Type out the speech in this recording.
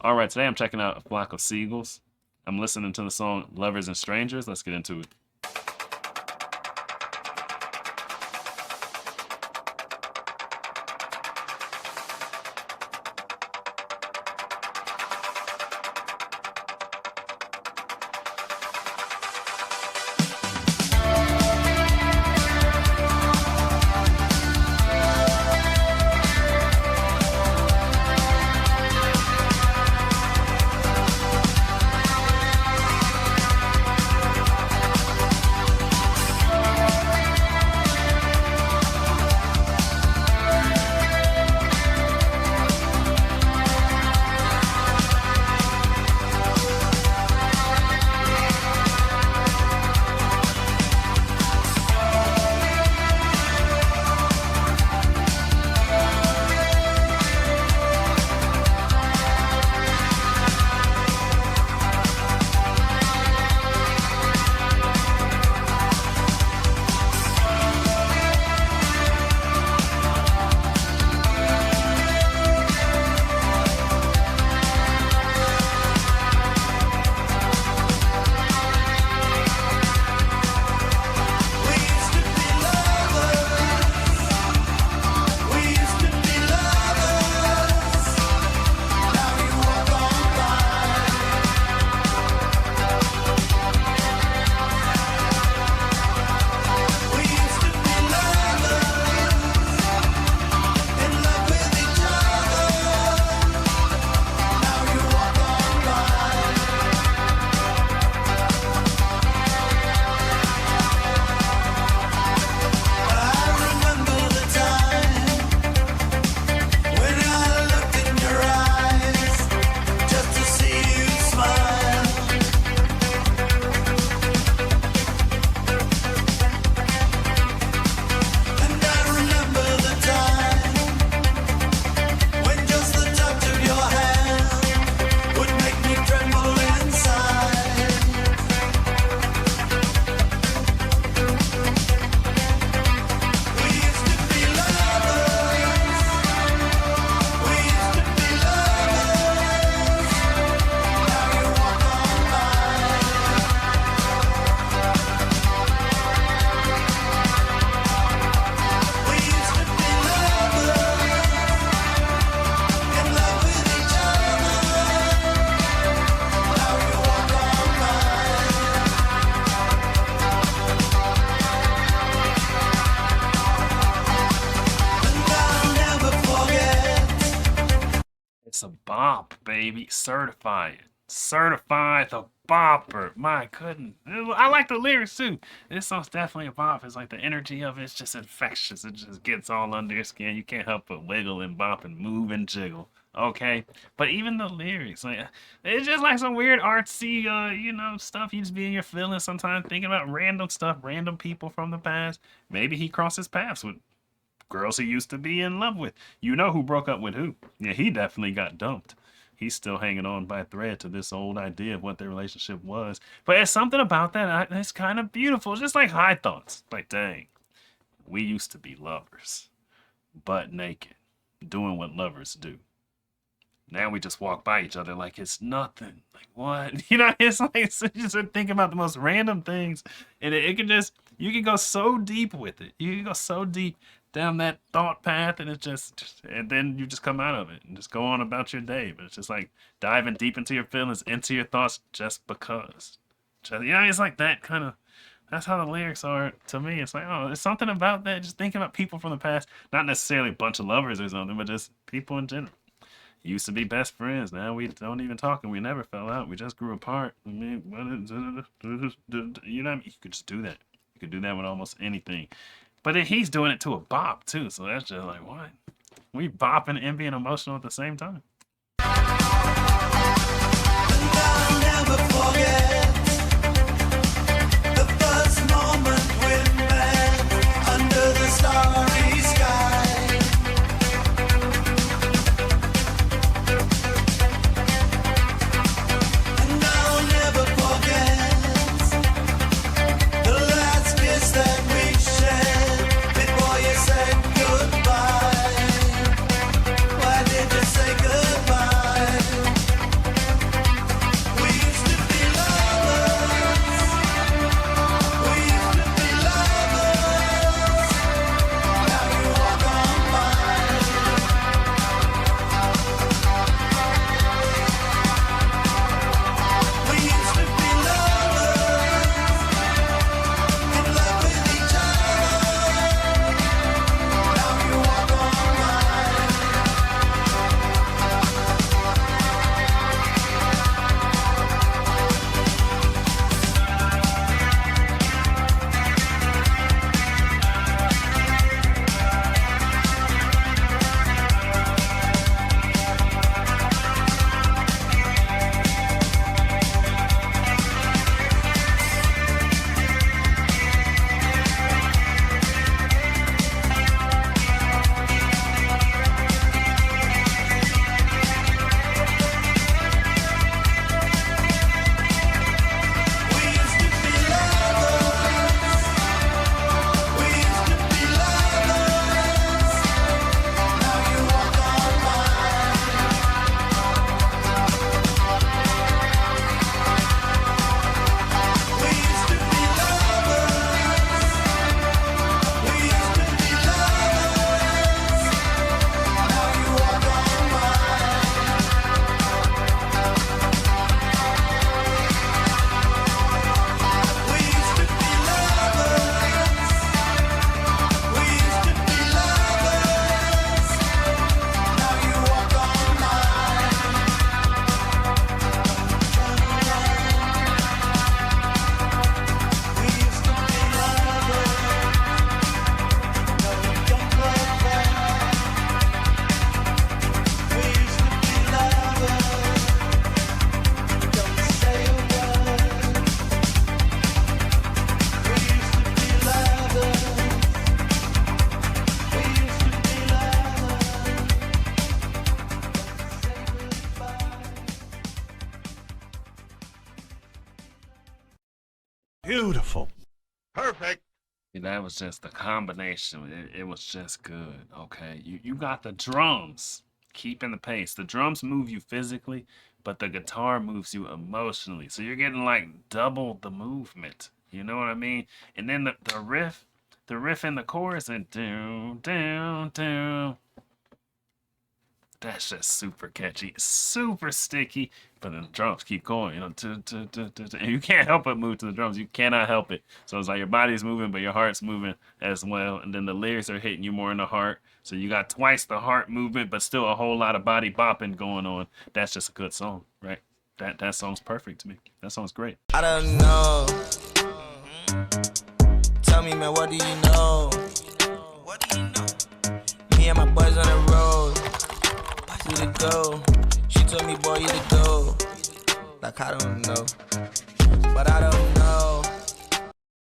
All right, today I'm checking out a flock of seagulls. I'm listening to the song Lovers and Strangers. Let's get into it. It's a bop, baby. Certified. Certified the bopper. My goodness. I like the lyrics too. This song's definitely a bop. It's like the energy of it's just infectious. It just gets all under your skin. You can't help but wiggle and bop and move and jiggle. Okay? But even the lyrics, like it's just like some weird artsy stuff. You just be in your feelings sometimes thinking about random stuff, random people from the past. Maybe he crosses paths with girls he used to be in love with. You know who broke up with who. Yeah, he definitely got dumped. He's still hanging on by a thread to this old idea of what their relationship was. But there's something about that that's kind of beautiful. Just like high thoughts. Like, dang, we used to be lovers, butt naked, doing what lovers do. Now we just walk by each other like it's nothing. Like, what? You know, it's like, it's just thinking about the most random things. And it can just, you can go so deep with it. You can go so deep down that thought path, and it's just, and then you just come out of it and just go on about your day. But it's just like diving deep into your feelings, into your thoughts, just because. Just, it's like that kind of, that's how the lyrics are to me. It's like, oh, there's something about that. Just thinking about people from the past, not necessarily a bunch of lovers or something, but just people in general. Used to be best friends. Now we don't even talk, and we never fell out. We just grew apart. I mean, you know, you could just do that. You could do that with almost anything. But then he's doing it to a bop too, so that's just like, what? We bopping and being emotional at the same time. And I'll never forget the first moment we met under the starry sky. And I'll never forget the last kiss that we shared before you said goodbye. Why did you say goodbye? Perfect. That was just the combination. It was just good. Okay, you got the drums keeping the pace. The drums move you physically, but the guitar moves you emotionally. So you're getting like double the movement. You know what I mean? And then the riff in the chorus and down, down, down. That's just super catchy, super sticky, but then the drums keep going, you know, and you can't help but move to the drums. You cannot help it. So it's like your body's moving, but your heart's moving as well. And then the lyrics are hitting you more in the heart. So you got twice the heart movement, but still a whole lot of body bopping going on. That's just a good song, right? That song's perfect to me. That song's great. I don't know. Tell me, man, what do you know? What do you know? Me and my boys on the road. You to go. She told me, boy, you to go. Like, I don't know. But I don't know.